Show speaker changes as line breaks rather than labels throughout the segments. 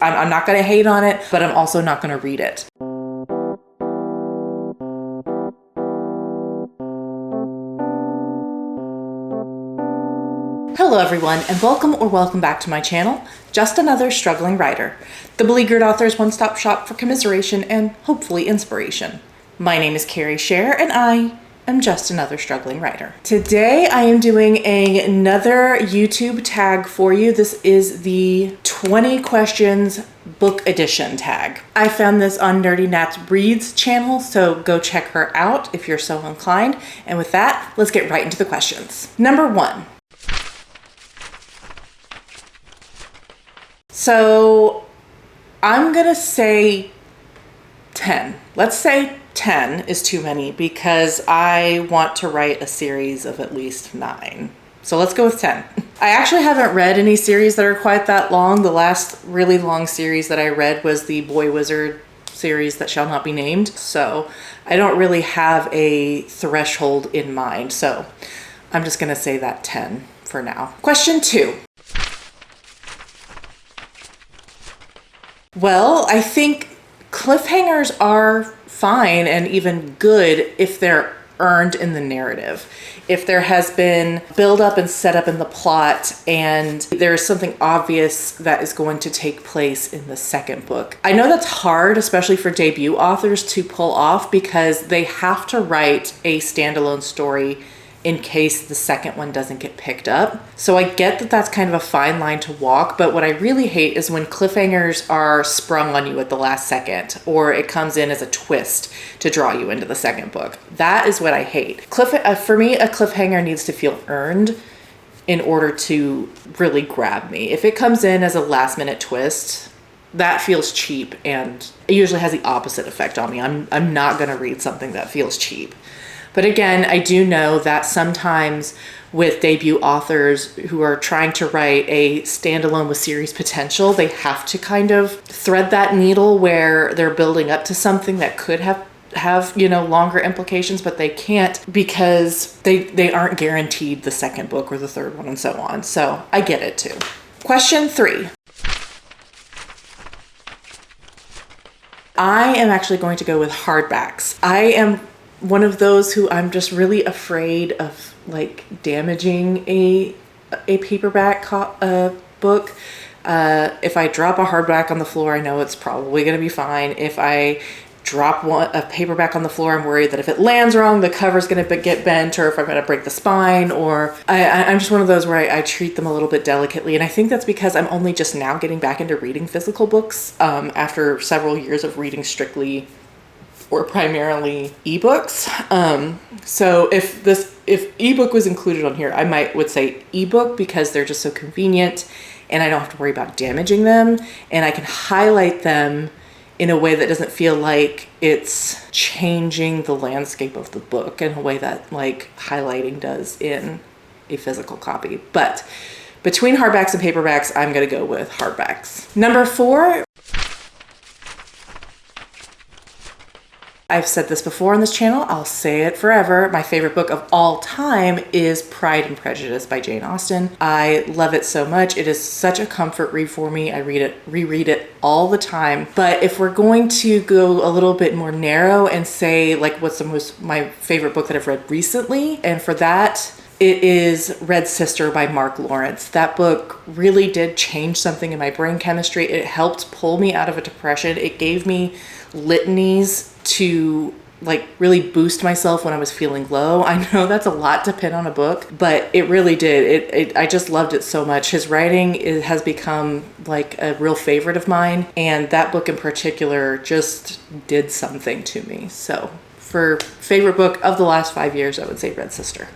I'm not going to hate on it, but I'm also not going to read it. Hello everyone, and welcome back to my channel, Just Another Struggling Writer, the beleaguered author's one-stop shop for commiseration and hopefully inspiration. My name is Carrie Scher, and I am just another struggling writer. Today I am doing another YouTube tag for you. This is the 20 questions book edition tag. I found this on Nerdy Nats Reads channel, so go check her out if you're so inclined. And with that, let's get right into the questions. Number 1. So I'm gonna say 10. Let's say 10 is too many because I want to write a series of at least 9. So let's go with 10. I actually haven't read any series that are quite that long. The last really long series that I read was the Boy Wizard series that shall not be named. So I don't really have a threshold in mind. So I'm just gonna say that 10 for now. Question 2. Well, I think cliffhangers are fine and even good if they're earned in the narrative. If there has been build up and set up in the plot and there is something obvious that is going to take place in the second book. I know that's hard, especially for debut authors to pull off because they have to write a standalone story in case the second one doesn't get picked up. So I get that that's kind of a fine line to walk, but what I really hate is when cliffhangers are sprung on you at the last second, or it comes in as a twist to draw you into the second book. That is what I hate. For me, a cliffhanger needs to feel earned in order to really grab me. If it comes in as a last minute twist, that feels cheap, and it usually has the opposite effect on me. I'm not gonna read something that feels cheap. But again, I do know that sometimes with debut authors who are trying to write a standalone with series potential, they have to kind of thread that needle where they're building up to something that could have longer implications, but they can't because they aren't guaranteed the second book or the third one and so on. So I get it too. Question 3. I am actually going to go with hardbacks. I am one of those who I'm just really afraid of like damaging a paperback book. If I drop a hardback on the floor, I know it's probably going to be fine. If I drop a paperback on the floor, I'm worried that if it lands wrong, the cover's going to get bent, or if I'm going to break the spine, or I'm just one of those where I treat them a little bit delicately. And I think that's because I'm only just now getting back into reading physical books after several years of reading strictly or primarily ebooks. So if ebook was included on here, I would say ebook because they're just so convenient and I don't have to worry about damaging them, and I can highlight them in a way that doesn't feel like it's changing the landscape of the book in a way that like highlighting does in a physical copy. But between hardbacks and paperbacks, I'm gonna go with hardbacks. Number 4. I've said this before on this channel, I'll say it forever. My favorite book of all time is Pride and Prejudice by Jane Austen. I love it so much. It is such a comfort read for me. I reread it all the time. But if we're going to go a little bit more narrow and say like what's my favorite book that I've read recently, and for that, it is Red Sister by Mark Lawrence. That book really did change something in my brain chemistry. It helped pull me out of a depression. It gave me litanies to like really boost myself when I was feeling low. I know that's a lot to pin on a book, but it really did. I just loved it so much. His writing has become like a real favorite of mine, and that book in particular just did something to me. So for favorite book of the last 5 years, I would say Red Sister.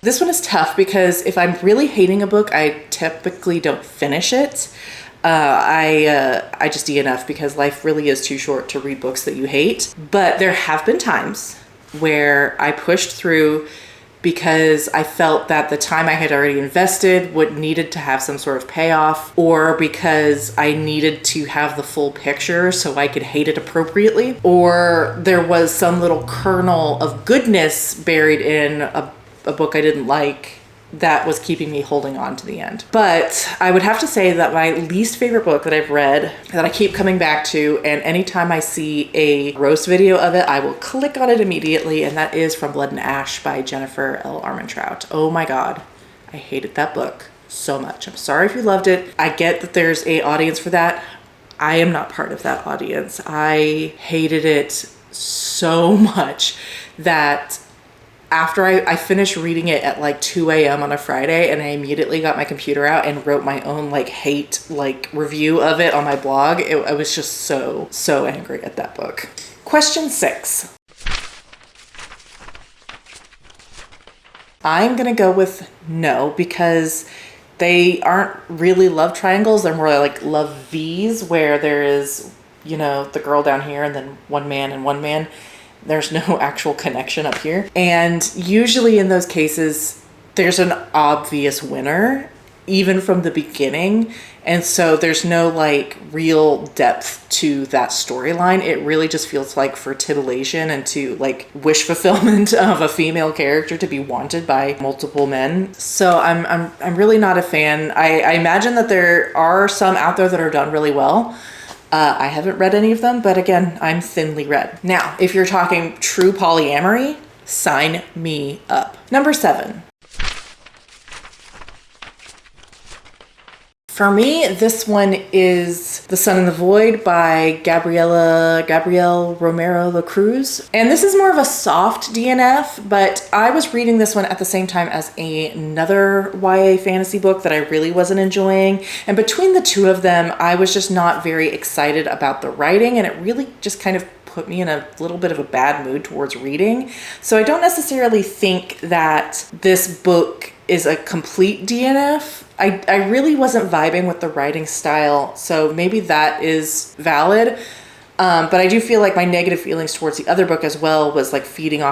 This one is tough because if I'm really hating a book, I typically don't finish it. I just DNF because life really is too short to read books that you hate. But there have been times where I pushed through because I felt that the time I had already invested needed to have some sort of payoff, or because I needed to have the full picture so I could hate it appropriately, or there was some little kernel of goodness buried in a book I didn't like that was keeping me holding on to the end. But I would have to say that my least favorite book that I've read, that I keep coming back to, and anytime I see a roast video of it, I will click on it immediately, and that is From Blood and Ash by Jennifer L. Armentrout. Oh my God, I hated that book so much. I'm sorry if you loved it. I get that there's a audience for that. I am not part of that audience. I hated it so much that after I finished reading it at like 2 a.m. on a Friday, and I immediately got my computer out and wrote my own like hate like review of it on my blog. I was just so angry at that book. Question 6. I'm gonna go with no, because they aren't really love triangles. They're more like love V's, where there is, you know, the girl down here and then one man and one man. There's no actual connection up here. And usually in those cases, there's an obvious winner, even from the beginning. And so there's no like real depth to that storyline. It really just feels like for titillation and to like wish fulfillment of a female character to be wanted by multiple men. So I'm really not a fan. I imagine that there are some out there that are done really well. I haven't read any of them, but again, I'm thinly read. Now, if you're talking true polyamory, sign me up. Number 7. For me, this one is The Sun in the Void by Gabrielle Romero Lacruz. And this is more of a soft DNF, but I was reading this one at the same time as another YA fantasy book that I really wasn't enjoying. And between the two of them, I was just not very excited about the writing, and it really just kind of put me in a little bit of a bad mood towards reading. So I don't necessarily think that this book is a complete DNF. I really wasn't vibing with the writing style, so maybe that is valid. But I do feel like my negative feelings towards the other book as well was like feeding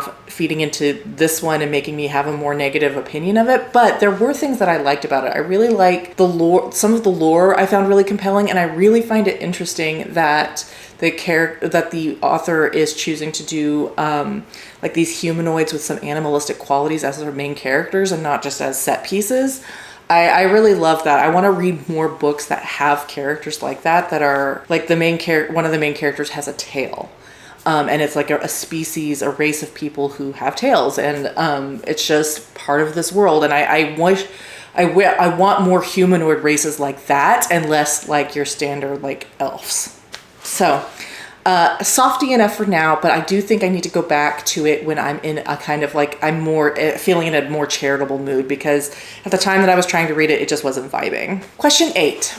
into this one and making me have a more negative opinion of it. But there were things that I liked about it. I really like the lore. Some of the lore I found really compelling, and I really find it interesting that the author is choosing to do like these humanoids with some animalistic qualities as their main characters and not just as set pieces. I really love that. I want to read more books that have characters like that are like one of the main characters has a tail. And it's like a species, a race of people who have tails, and it's just part of this world. And I want more humanoid races like that and less like your standard like elves. So soft DNF for now, but I do think I need to go back to it when I'm in a kind of like, I'm more feeling in a more charitable mood, because at the time that I was trying to read it, it just wasn't vibing. Question 8.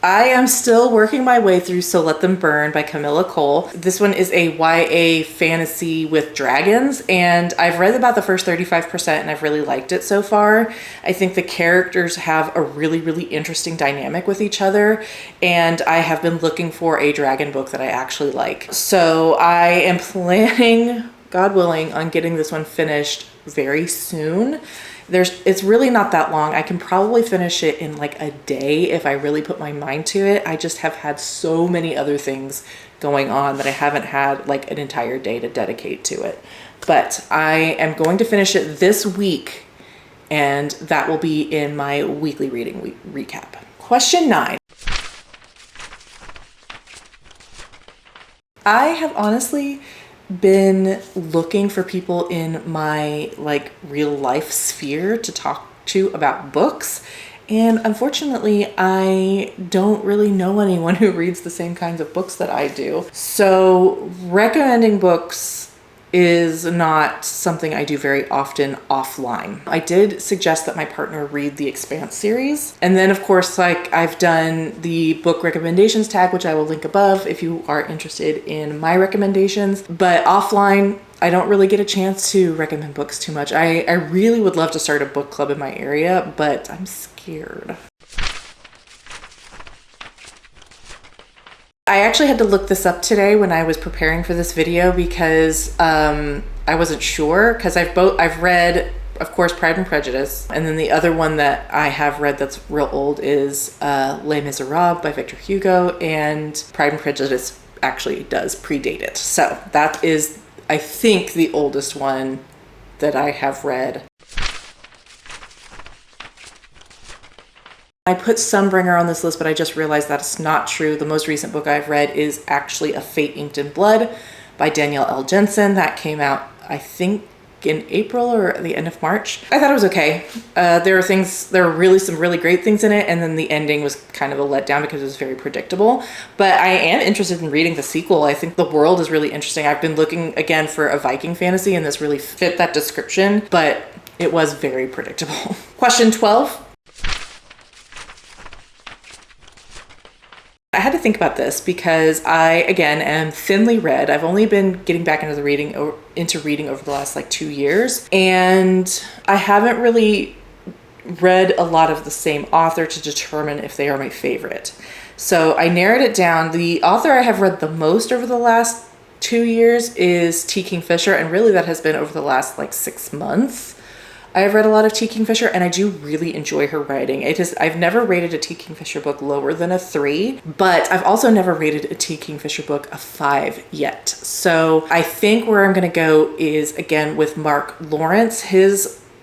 I am still working my way through So Let Them Burn by Kamilah Cole. This one is a YA fantasy with dragons, and I've read about the first 35% and I've really liked it so far. I think the characters have a really, really interesting dynamic with each other, and I have been looking for a dragon book that I actually like. So I am planning, God willing, on getting this one finished very soon. It's really not that long. I can probably finish it in like a day if I really put my mind to it. I just have had so many other things going on that I haven't had like an entire day to dedicate to it. But I am going to finish it this week, and that will be in my weekly reading recap. Question 9. I have honestly been looking for people in my like real life sphere to talk to about books, and unfortunately I don't really know anyone who reads the same kinds of books that I do. So recommending books is not something I do very often offline. I did suggest that my partner read the Expanse series. And then of course, like I've done the book recommendations tag, which I will link above if you are interested in my recommendations. But offline, I don't really get a chance to recommend books too much. I really would love to start a book club in my area, but I'm scared. I actually had to look this up today when I was preparing for this video, because I wasn't sure, because I've read, of course, Pride and Prejudice, and then the other one that I have read that's real old is Les Miserables by Victor Hugo, and Pride and Prejudice actually does predate it. So that is, I think, the oldest one that I have read. I put Sunbringer on this list, but I just realized that it's not true. The most recent book I've read is actually A Fate Inked in Blood by Danielle L. Jensen. That came out, I think, in April or the end of March. I thought it was okay. There were really some really great things in it, and then the ending was kind of a letdown because it was very predictable. But I am interested in reading the sequel. I think the world is really interesting. I've been looking again for a Viking fantasy, and this really fit that description, but it was very predictable. Question 12. I had to think about this because I, again, am thinly read. I've only been getting back into reading over the last 2 years, and I haven't really read a lot of the same author to determine if they are my favorite. So I narrowed it down. The author I have read the most over the last 2 years is T. Kingfisher, and really that has been over the last 6 months. I have read a lot of T. Kingfisher, and I do really enjoy her writing. I've never rated a T. Kingfisher book lower than a 3, but I've also never rated a T. Kingfisher book a 5 yet. So I think where I'm going to go is, again, with Mark Lawrence.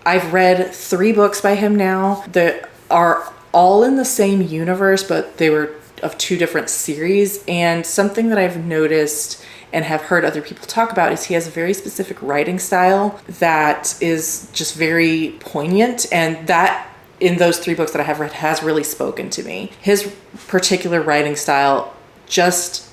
I've read 3 books by him now that are all in the same universe, but they were of 2 different series. And something that I've noticed and have heard other people talk about is he has a very specific writing style that is just very poignant, and that in those 3 books that I have read has really spoken to me. His particular writing style just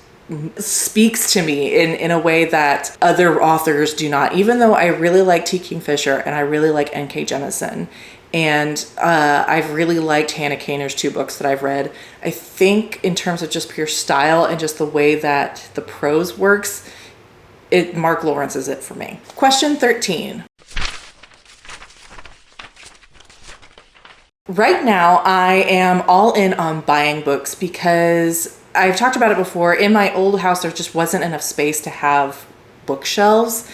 speaks to me in a way that other authors do not, even though I really like T. Kingfisher and I really like N.K. Jemisin. And I've really liked Hannah Kaner's 2 books that I've read. I think in terms of just pure style and just the way that the prose works, Mark Lawrence is it for me. Question 13. Right now, I am all in on buying books because I've talked about it before. In my old house, there just wasn't enough space to have bookshelves.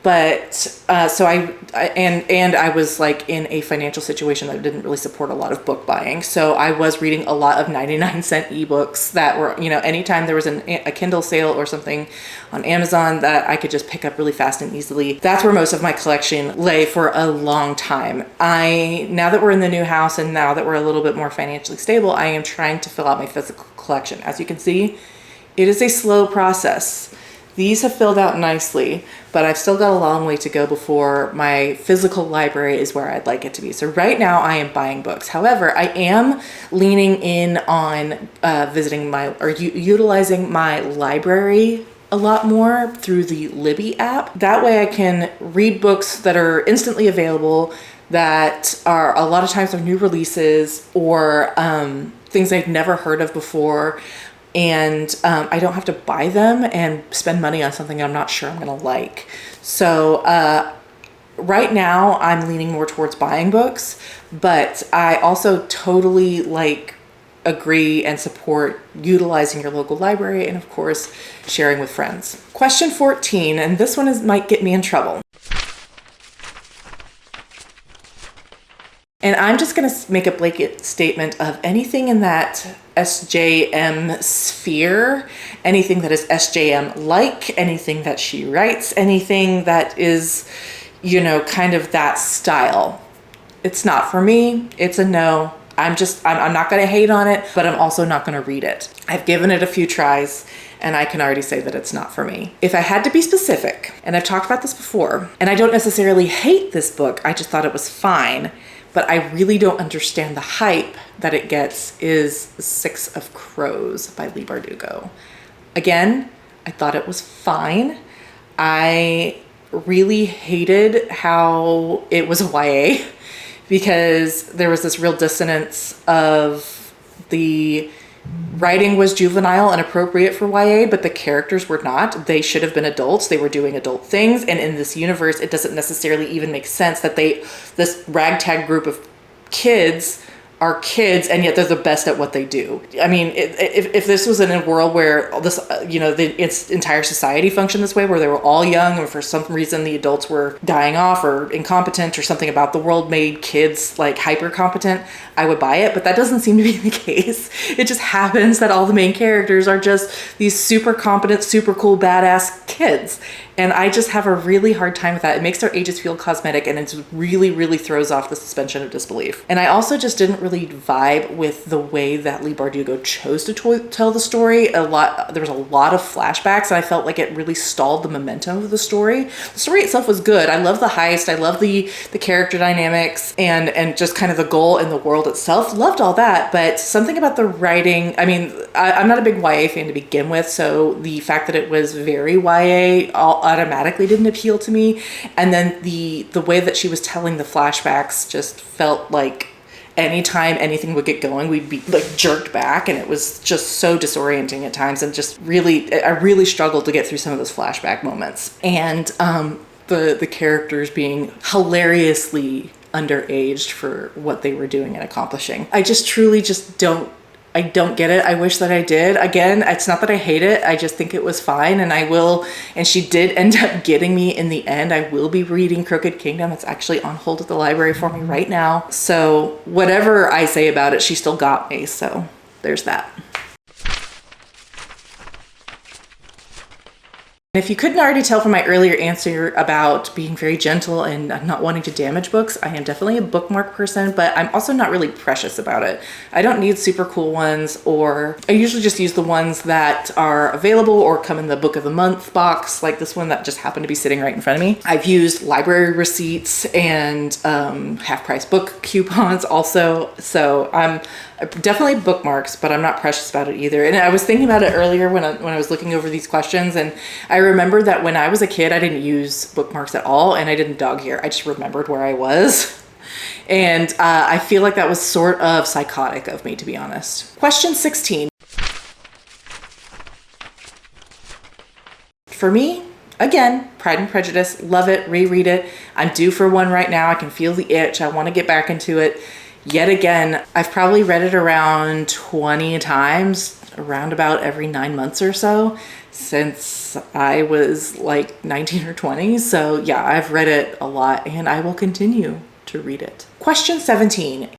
But so I was in a financial situation that didn't really support a lot of book buying. So I was reading a lot of 99-cent ebooks that were, anytime there was a Kindle sale or something on Amazon that I could just pick up really fast and easily. That's where most of my collection lay for a long time. Now that we're in the new house and now that we're a little bit more financially stable, I am trying to fill out my physical collection. As you can see, it is a slow process. These have filled out nicely, but I've still got a long way to go before my physical library is where I'd like it to be. So right now I am buying books. However, I am leaning in on utilizing my library a lot more through the Libby app. That way I can read books that are instantly available, that are a lot of times are new releases or things I've never heard of before. And I don't have to buy them and spend money on something I'm not sure I'm going to like. So right now I'm leaning more towards buying books, but I also totally agree and support utilizing your local library and of course sharing with friends. Question 14, and this one might get me in trouble. And I'm just going to make a blanket statement of anything in that SJM sphere, anything that is SJM-like, anything that she writes, anything that is, kind of that style. It's not for me. It's a no. I'm not going to hate on it, but I'm also not going to read it. I've given it a few tries, and I can already say that it's not for me. If I had to be specific, and I've talked about this before, and I don't necessarily hate this book, I just thought it was fine, but I really don't understand the hype that it gets, is Six of Crows by Leigh Bardugo. Again, I thought it was fine. I really hated how it was a YA because there was this real dissonance of the writing was juvenile and appropriate for YA, but the characters were not. They should have been adults. They were doing adult things. And in this universe, it doesn't necessarily even make sense that this ragtag group of kids are kids, and yet they're the best at what they do. I mean, if this was in a world where this, its entire society functioned this way, where they were all young, or for some reason the adults were dying off or incompetent, or something about the world made kids hyper competent, I would buy it. But that doesn't seem to be the case. It just happens that all the main characters are just these super competent, super cool, badass kids. And I just have a really hard time with that. It makes their ages feel cosmetic, and it really, really throws off the suspension of disbelief. And I also just didn't really vibe with the way that Leigh Bardugo chose to tell the story. There was a lot of flashbacks, and I felt like it really stalled the momentum of the story. The story itself was good. I love the heist. I love the character dynamics and just kind of the goal in the world itself. Loved all that, but something about the writing, I mean, I'm not a big YA fan to begin with, so the fact that it was very YA automatically didn't appeal to me. And then the way that she was telling the flashbacks just felt like anytime anything would get going, we'd be like jerked back, and it was just so disorienting at times, and just really, I really struggled to get through some of those flashback moments. And the characters being hilariously underaged for what they were doing and accomplishing. I just truly just don't get it. I wish that I did. Again, it's not that I hate it. I just think it was fine, and she did end up getting me in the end. I will be reading Crooked Kingdom. It's actually on hold at the library for me right now. So whatever I say about it, she still got me. So there's that. If you couldn't already tell from my earlier answer about being very gentle and not wanting to damage books, I am definitely a bookmark person, but I'm also not really precious about it. I don't need super cool ones, or I usually just use the ones that are available or come in the book of the month box, like this one that just happened to be sitting right in front of me. I've used library receipts and half-price book coupons also, so I'm definitely bookmarks, but I'm not precious about it either. And I was thinking about it earlier when I was looking over these questions, and I remember that when I was a kid, I didn't use bookmarks at all, and I didn't dog here. I just remembered where I was. And I feel like that was sort of psychotic of me, to be honest. Question 16. For me, again, Pride and Prejudice, love it, reread it. I'm due for one right now. I can feel the itch. I want to get back into it. Yet again, I've probably read it around 20 times, around about every 9 months or so, since I was like 19 or 20. So yeah, I've read it a lot, and I will continue to read it. Question 17.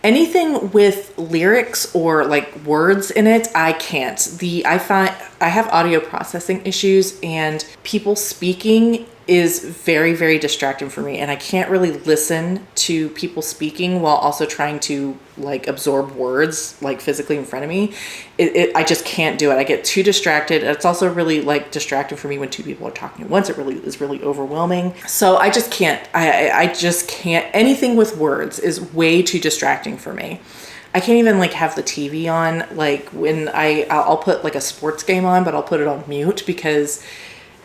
Anything with lyrics or like words in it, I can't. I find I have audio processing issues, and people speaking is very, very distracting for me, and I can't really listen to people speaking while also trying to like absorb words like physically in front of me. I just can't do it. I get too distracted. It's also really like distracting for me when two people are talking at once. It really is really overwhelming. So I just can't. I just can't. Anything with words is way too distracting for me. I can't even like have the TV on. Like when I'll put like a sports game on, but I'll put it on mute, because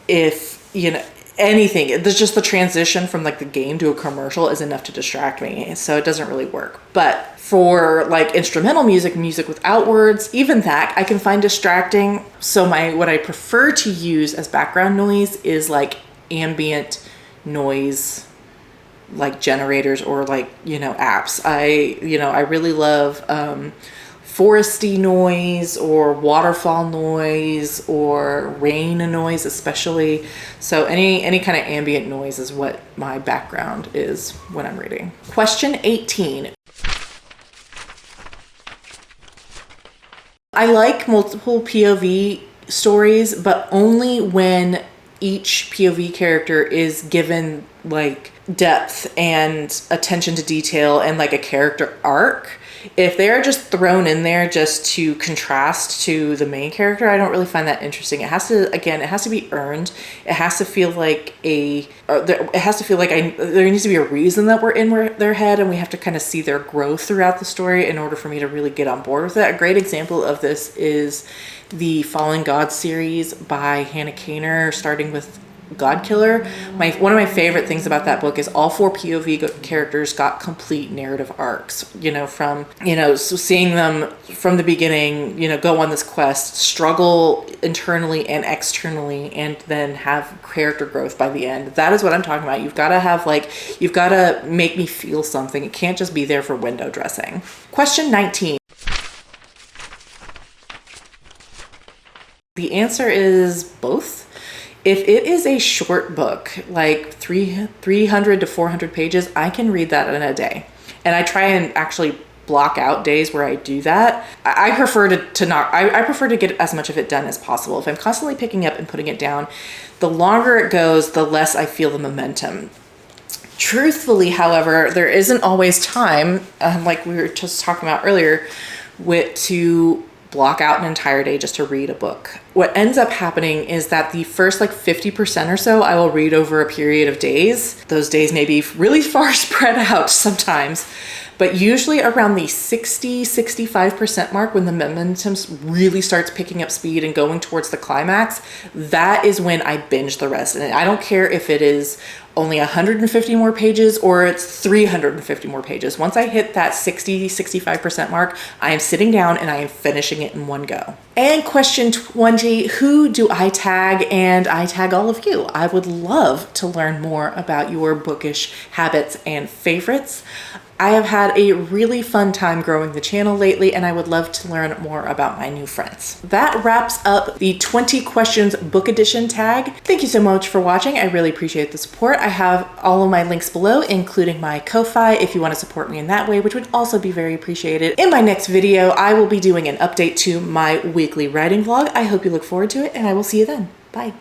if you know anything, there's just the transition from like the game to a commercial is enough to distract me, so it doesn't really work. But for like instrumental music without words, even that I can find distracting. So what I prefer to use as background noise is like ambient noise, like generators or like apps. I really love foresty noise or waterfall noise or rain noise especially. So any kind of ambient noise is what my background is when I'm reading. Question 18. I like multiple POV stories, but only when each POV character is given like depth and attention to detail and like a character arc. If they're just thrown in there just to contrast to the main character, I don't really find that interesting. It has to be earned. It has to feel like there needs to be a reason that we're in their head, and we have to kind of see their growth throughout the story in order for me to really get on board with it. A great example of this is the Fallen Gods series by Hannah Kaner, starting with Godkiller. One of my favorite things about that book is all 4 POV characters got complete narrative arcs, from so seeing them from the beginning, go on this quest, struggle internally and externally, and then have character growth by the end. That is what I'm talking about. You've got to make me feel something. It can't just be there for window dressing. Question 19. The answer is both. If it is a short book, like 300 to 400 pages, I can read that in a day. And I try and actually block out days where I do that. I prefer I prefer to get as much of it done as possible. If I'm constantly picking up and putting it down, the longer it goes, the less I feel the momentum. Truthfully, however, there isn't always time, like we were just talking about earlier, to block out an entire day just to read a book. What ends up happening is that the first like 50% or so I will read over a period of days. Those days may be really far spread out sometimes, but usually around the 60-65% mark, when the momentum really starts picking up speed and going towards the climax, that is when I binge the rest. And I don't care if it is only 150 more pages or it's 350 more pages. Once I hit that 60-65% mark, I am sitting down and I am finishing it in one go. And question 20, who do I tag? And I tag all of you. I would love to learn more about your bookish habits and favorites. I have had a really fun time growing the channel lately, and I would love to learn more about my new friends. That wraps up the 20 questions book edition tag. Thank you so much for watching. I really appreciate the support. I have all of my links below, including my Ko-Fi, if you want to support me in that way, which would also be very appreciated. In my next video, I will be doing an update to my weekly writing vlog. I hope you look forward to it, and I will see you then. Bye.